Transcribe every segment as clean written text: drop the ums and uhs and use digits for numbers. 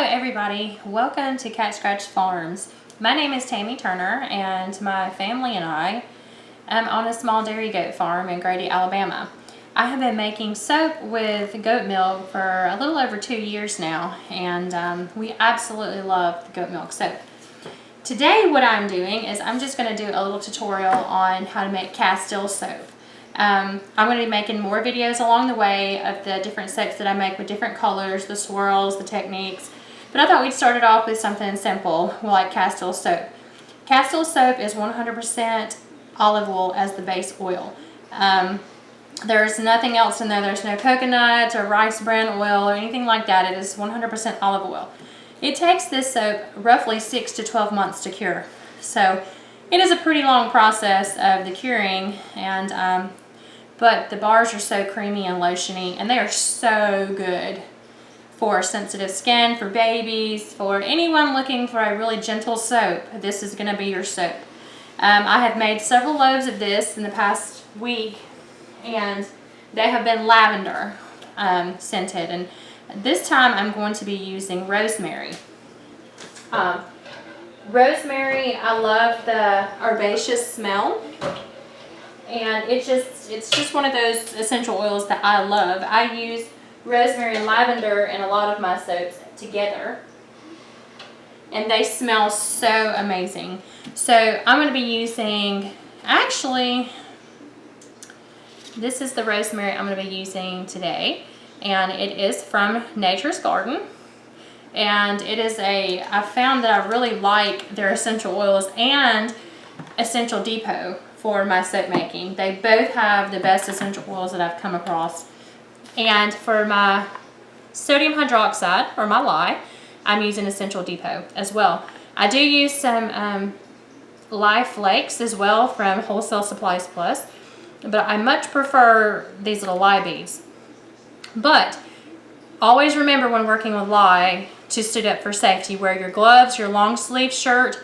Hello everybody, welcome to Cat Scratch Farms. My name is Tammy Turner and my family and I am on a small dairy goat farm in Grady, Alabama. I have been making soap with goat milk for a little over 2 years now, and we absolutely love the goat milk soap. Today what I'm doing is I'm just going to do a little tutorial on how to make Castile soap. I'm going to be making more videos along the way of the different soaps that I make with different colors, the swirls, the techniques. But I thought we'd start it off with something simple like Castile soap. Castile soap is 100% olive oil as the base oil. There's nothing else in there. There's no coconut or rice bran oil or anything like that. It is 100% olive oil. It takes this soap roughly 6 to 12 months to cure. So it is a pretty long process of the curing, and but the bars are so creamy and lotiony, and they are so good for sensitive skin, for babies, for anyone looking for a really gentle soap. This is going to be your soap. I have made several loaves of this in the past week, and they have been lavender scented, and this time I'm going to be using rosemary. Rosemary, I love the herbaceous smell, and it's just one of those essential oils that I love. I use rosemary and lavender in a lot of my soaps together, and they smell so amazing. So I'm going to be using, actually, this is the rosemary I'm going to be using today, and it is from Nature's Garden. And it is I found that I really like their essential oils and Essential Depot for my soap making. They both have the best essential oils that I've come across. And for my sodium hydroxide, or my lye, I'm using Essential Depot as well. I do use some lye flakes as well from Wholesale Supplies Plus, but I much prefer these little lye beads. But always remember when working with lye to stood up for safety. Wear your gloves, your long sleeve shirt,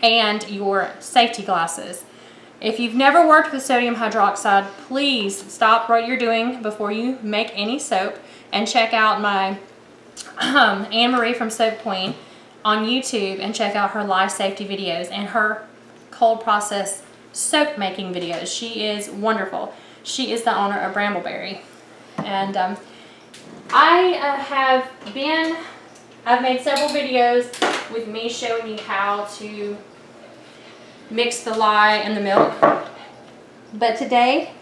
and your safety glasses. If you've never worked with sodium hydroxide, please stop what you're doing before you make any soap and check out my Anne Marie from Soap Queen on YouTube, and check out her lye safety videos and her cold process soap making videos. She is wonderful. She is the owner of Brambleberry. And I've made several videos with me showing you how to mix the lye and the milk. But today,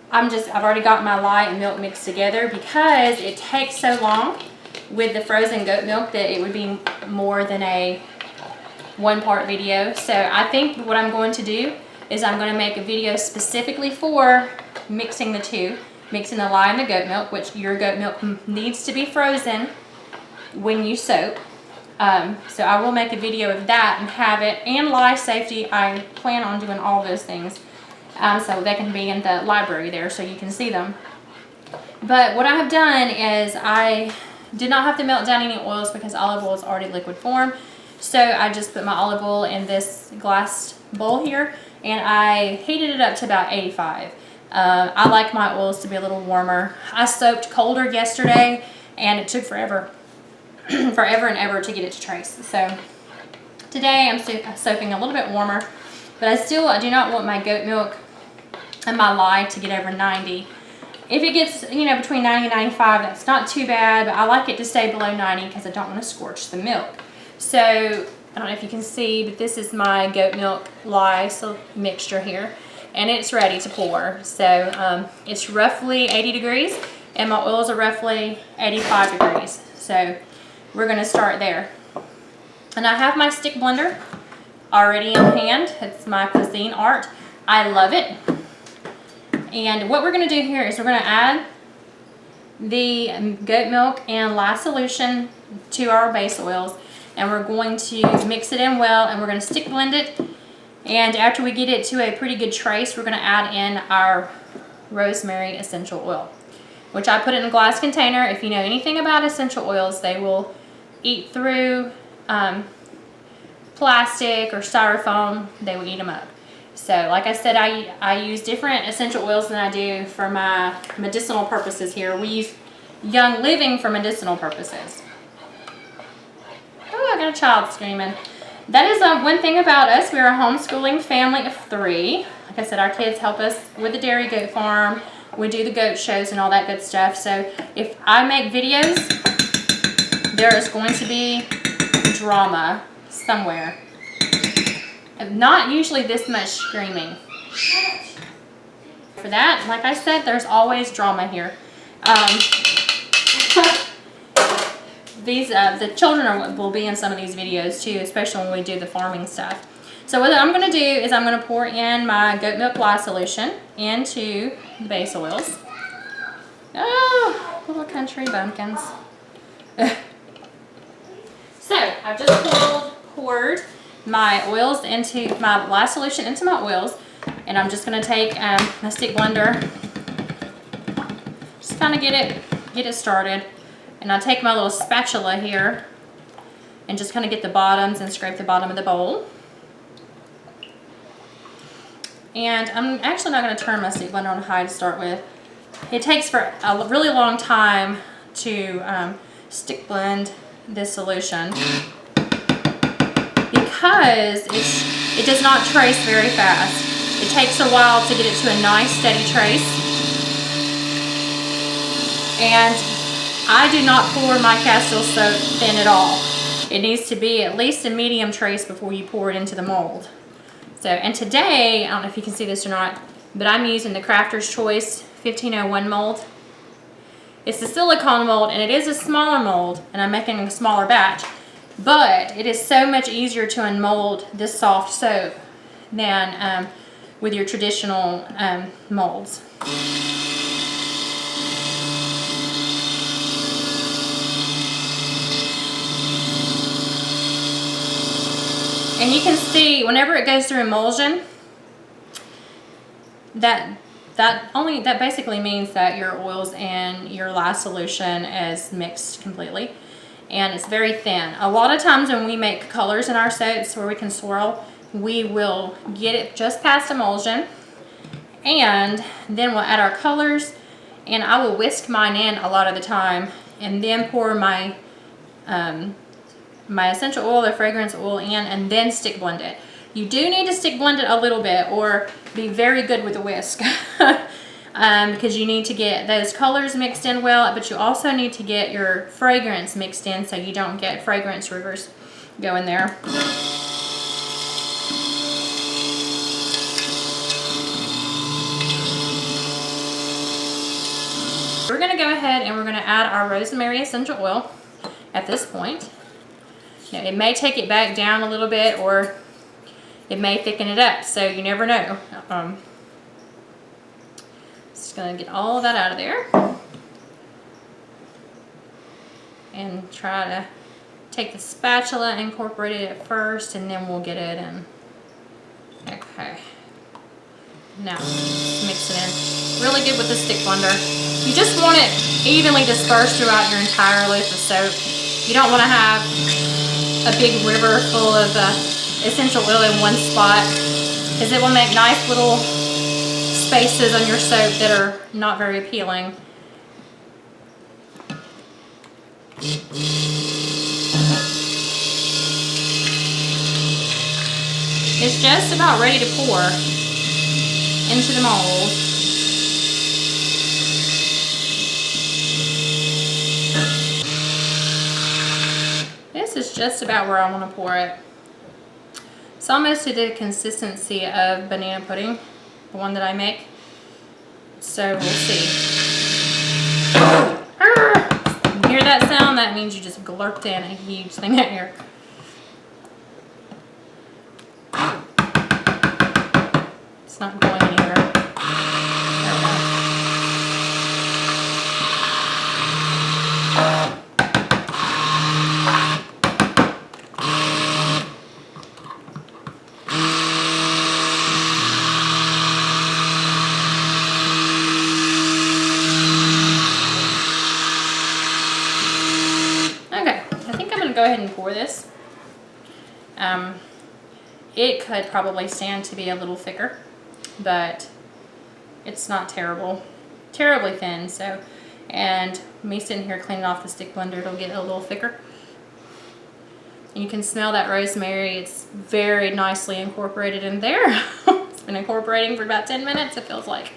I've already got my lye and milk mixed together because it takes so long with the frozen goat milk that it would be more than a one-part video. So I think what I'm going to do is I'm going to make a video specifically for mixing the two. Mixing the lye and the goat milk, which your goat milk needs to be frozen when you soap. So I will make a video of that and have it, and lye safety. I plan on doing all those things so they can be in the library there so you can see them. But what I have done is I did not have to melt down any oils because olive oil is already liquid form. So I just put my olive oil in this glass bowl here, and I heated it up to about 85. I like my oils to be a little warmer. I soaked colder yesterday, and it took forever and ever to get it to trace. So today I'm soaking a little bit warmer, but I do not want my goat milk and my lye to get over 90. If it gets, between 90 and 95, that's not too bad, but I like it to stay below 90 because I don't want to scorch the milk. So I don't know if you can see, but this is my goat milk lye mixture here. And it's ready to pour. So it's roughly 80 degrees, and my oils are roughly 85 degrees. So we're going to start there. And I have my stick blender already in hand. It's my cuisine art. I love it. And what we're going to do here is we're going to add the goat milk and lye solution to our base oils, and we're going to mix it in well, and we're going to stick blend it. And after we get it to a pretty good trace, we're going to add in our rosemary essential oil, which I put in a glass container. If you know anything about essential oils, they will eat through plastic or styrofoam. They will eat them up. So like I said, I use different essential oils than I do for my medicinal purposes here. We use Young Living for medicinal purposes. Oh, I got a child screaming. That is one thing about us. We're a homeschooling family of 3. Like I said, our kids help us with the dairy goat farm. We do the goat shows and all that good stuff. So if I make videos, there is going to be drama somewhere. Not usually this much screaming. For that, like I said, there's always drama here. The children will be in some of these videos too, especially when we do the farming stuff. So what I'm going to do is I'm going to pour in my goat milk lye solution into the base oils. Oh, little country bumpkins. So I've just poured my oils into my lye solution into my oils, and I'm just going to take my stick blender, just kind of get it started. And I take my little spatula here and just kind of get the bottoms and scrape the bottom of the bowl. And I'm actually not going to turn my stick blender on high to start with. It takes for a really long time to stick blend this solution because it does not trace very fast. It takes a while to get it to a nice steady trace. And I do not pour my Castile soap thin at all. It needs to be at least a medium trace before you pour it into the mold. So, and today, I don't know if you can see this or not, but I'm using the Crafter's Choice 1501 mold. It's the silicone mold, and it is a smaller mold, and I'm making a smaller batch. But it is so much easier to unmold this soft soap than with your traditional molds. And you can see whenever it goes through emulsion, that basically means that your oils and your lye solution is mixed completely, and it's very thin. A lot of times when we make colors in our soaps where we can swirl, we will get it just past emulsion, and then we'll add our colors, and I will whisk mine in a lot of the time, and then pour my my essential oil or fragrance oil in, and then stick blend it. You do need to stick blend it a little bit or be very good with a whisk because you need to get those colors mixed in well, but you also need to get your fragrance mixed in so you don't get fragrance rivers going there. We're going to go ahead and we're going to add our rosemary essential oil at this point. Now, it may take it back down a little bit, or it may thicken it up, so you never know. Just going to get all of that out of there and try to take the spatula and incorporate it at first, and then we'll get it in. Okay. Now, mix it in. Really good with the stick blender. You just want it evenly dispersed throughout your entire loaf of soap. You don't want to have a big river full of essential oil in one spot, because it will make nice little spaces on your soap that are not very appealing. It's just about ready to pour into the mold. This is just about where I want to pour it. It's almost to the consistency of banana pudding, the one that I make. So we'll see. You hear that sound? That means you just glurped in a huge thing of air. It's not going anywhere. There we go. Go ahead and pour this. It could probably stand to be a little thicker, but it's not terribly thin, so And me sitting here cleaning off the stick blender, it'll get a little thicker. And you can smell that rosemary. It's very nicely incorporated in there. It's been incorporating for about 10 minutes, it feels like.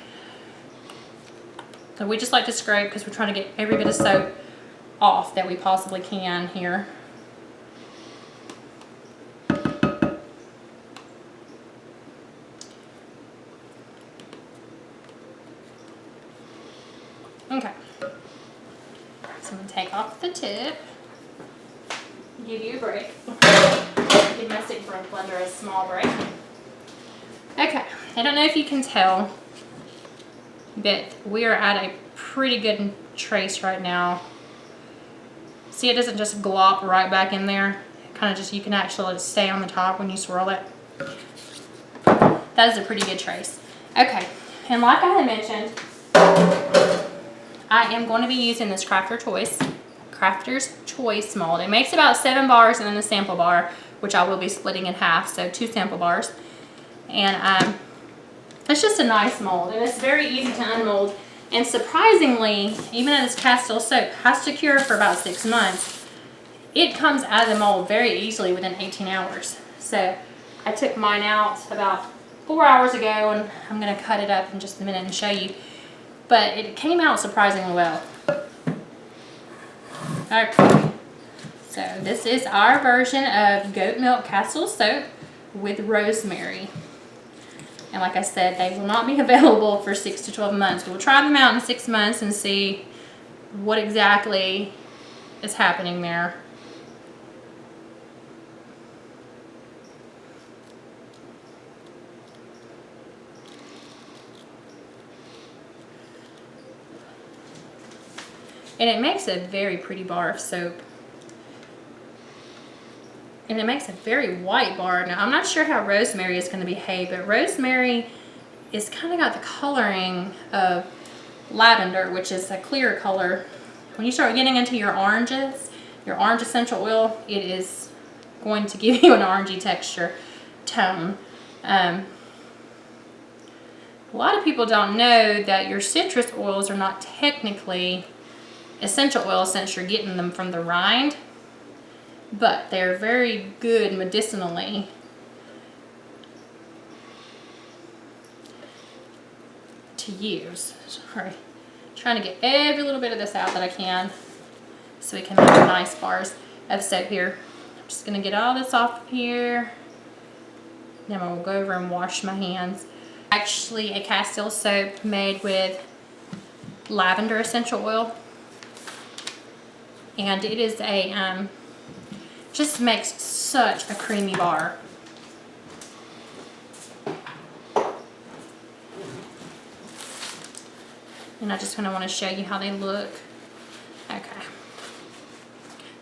So we just like to scrape because we're trying to get every bit of soap off that we possibly can here. Okay. So I'm going to take off the tip. Give you a break. Give my stick blender a small break. Okay, I don't know if you can tell, but we are at a pretty good trace right now. See, it doesn't just glop right back in there. Kind of just, you can actually let it stay on the top when you swirl it. That is a pretty good trace. Okay, and like I had mentioned, I am going to be using this Crafter's Choice mold. It makes about 7 bars and then a sample bar, which I will be splitting in half, so 2 sample bars. And it's just a nice mold, and it's very easy to unmold. And surprisingly, even though this Castile soap has to cure for about 6 months, it comes out of the mold very easily within 18 hours. So I took mine out about 4 hours ago, and I'm going to cut it up in just a minute and show you. But it came out surprisingly well. Okay, so this is our version of goat milk Castile soap with rosemary. And like I said, they will not be available for 6 to 12 months. We'll try them out in 6 months and see what exactly is happening there. And it makes a very pretty bar of soap. And it makes a very white bar. Now, I'm not sure how rosemary is going to behave, but rosemary is kind of got the coloring of lavender, which is a clear color. When you start getting into your oranges, your orange essential oil, it is going to give you an orangey texture tone. A lot of people don't know that your citrus oils are not technically essential oils since you're getting them from the rind, but they're very good medicinally. To use. Sorry, trying to get every little bit of this out that I can so we can make nice bars of soap here. I'm just going to get all this off of here. Then I will go over and wash my hands. Actually, a Castile soap made with lavender essential oil. And it is a, just makes such a creamy bar. And I just kind of want to show you how they look. Okay.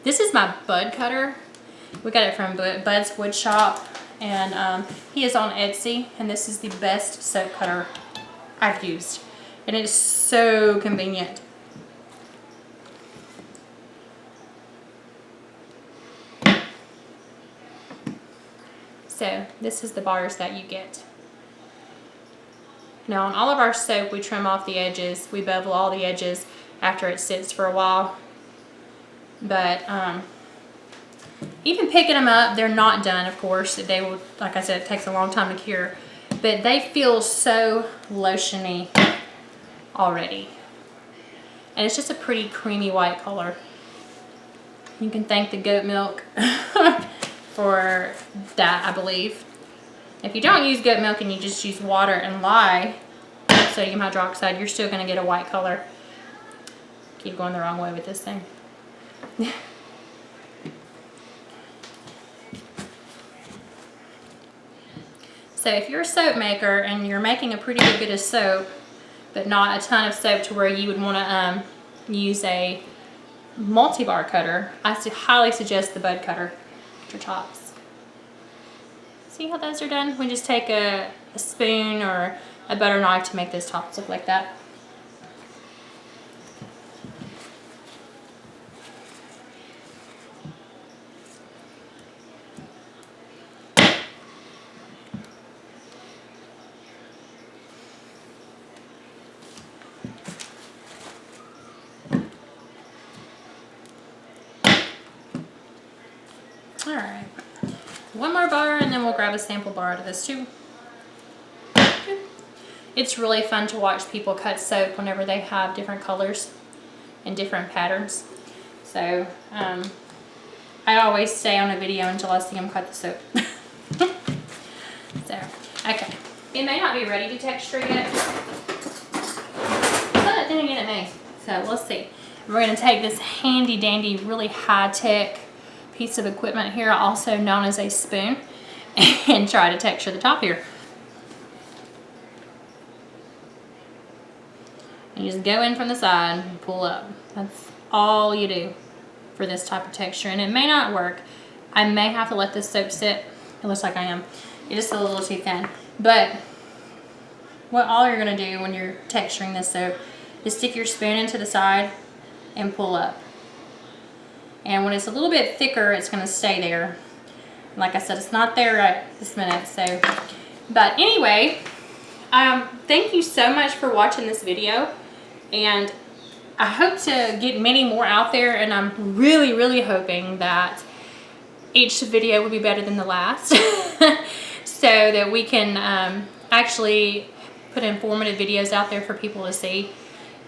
This is my bud cutter. We got it from Bud's Wood Shop. And he is on Etsy. And this is the best soap cutter I've used. And it is so convenient. So this is the bars that you get. Now on all of our soap, we trim off the edges. We bevel all the edges after it sits for a while. But even picking them up, they're not done, of course. They will, like I said, it takes a long time to cure. But they feel so lotiony already. And it's just a pretty creamy white color. You can thank the goat milk for that, I believe. If you don't use goat milk and you just use water and lye, sodium hydroxide, you're still going to get a white color. Keep going the wrong way with this thing. So if you're a soap maker and you're making a pretty good bit of soap, but not a ton of soap to where you would want to use a multi-bar cutter, I highly suggest the Bud cutter for tops. See how those are done? We just take a spoon or a butter knife to make those tops look like that. All right, one more bar and then we'll grab a sample bar out of this too. It's really fun to watch people cut soap whenever they have different colors and different patterns. So I always stay on a video until I see them cut the soap. So, okay. It may not be ready to texture yet, but then again it may. So let's see. We're going to take this handy dandy, really high-tech piece of equipment here, also known as a spoon, and try to texture the top here. You just go in from the side and pull up. That's all you do for this type of texture. And it may not work. I may have to let this soap sit. It looks like I am. It's just a little too thin. But what all you're going to do when you're texturing this soap is stick your spoon into the side and pull up. And when it's a little bit thicker, it's going to stay there. Like I said, it's not there right this minute. So, but anyway, thank you so much for watching this video. And I hope to get many more out there, and I'm really, really hoping that each video will be better than the last so that we can actually put informative videos out there for people to see,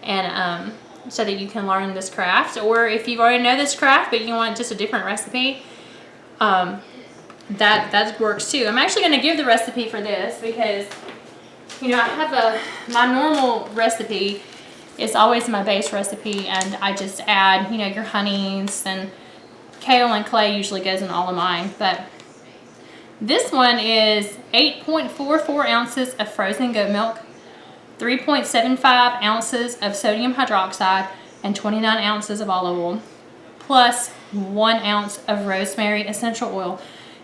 and so that you can learn this craft. Or if you already know this craft but you want just a different recipe, that works too. I'm actually going to give the recipe for this because, you know, I have my normal recipe is always my base recipe, and I just add, you know, your honeys, and kale and clay usually goes in all of mine. But this one is 8.44 ounces of frozen goat milk, 3.75 ounces of sodium hydroxide, and 29 ounces of olive oil, plus 1 ounce of rosemary essential oil.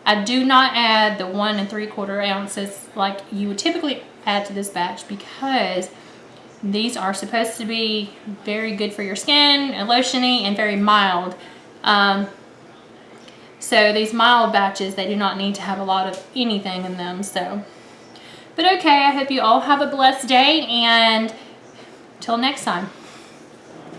I do not add the 1 3/4 ounces like you would typically add to this batch, because these are supposed to be very good for your skin, and lotiony, and very mild. So these mild batches, they do not need to have a lot of anything in them. So, but okay, I hope you all have a blessed day, and till next time.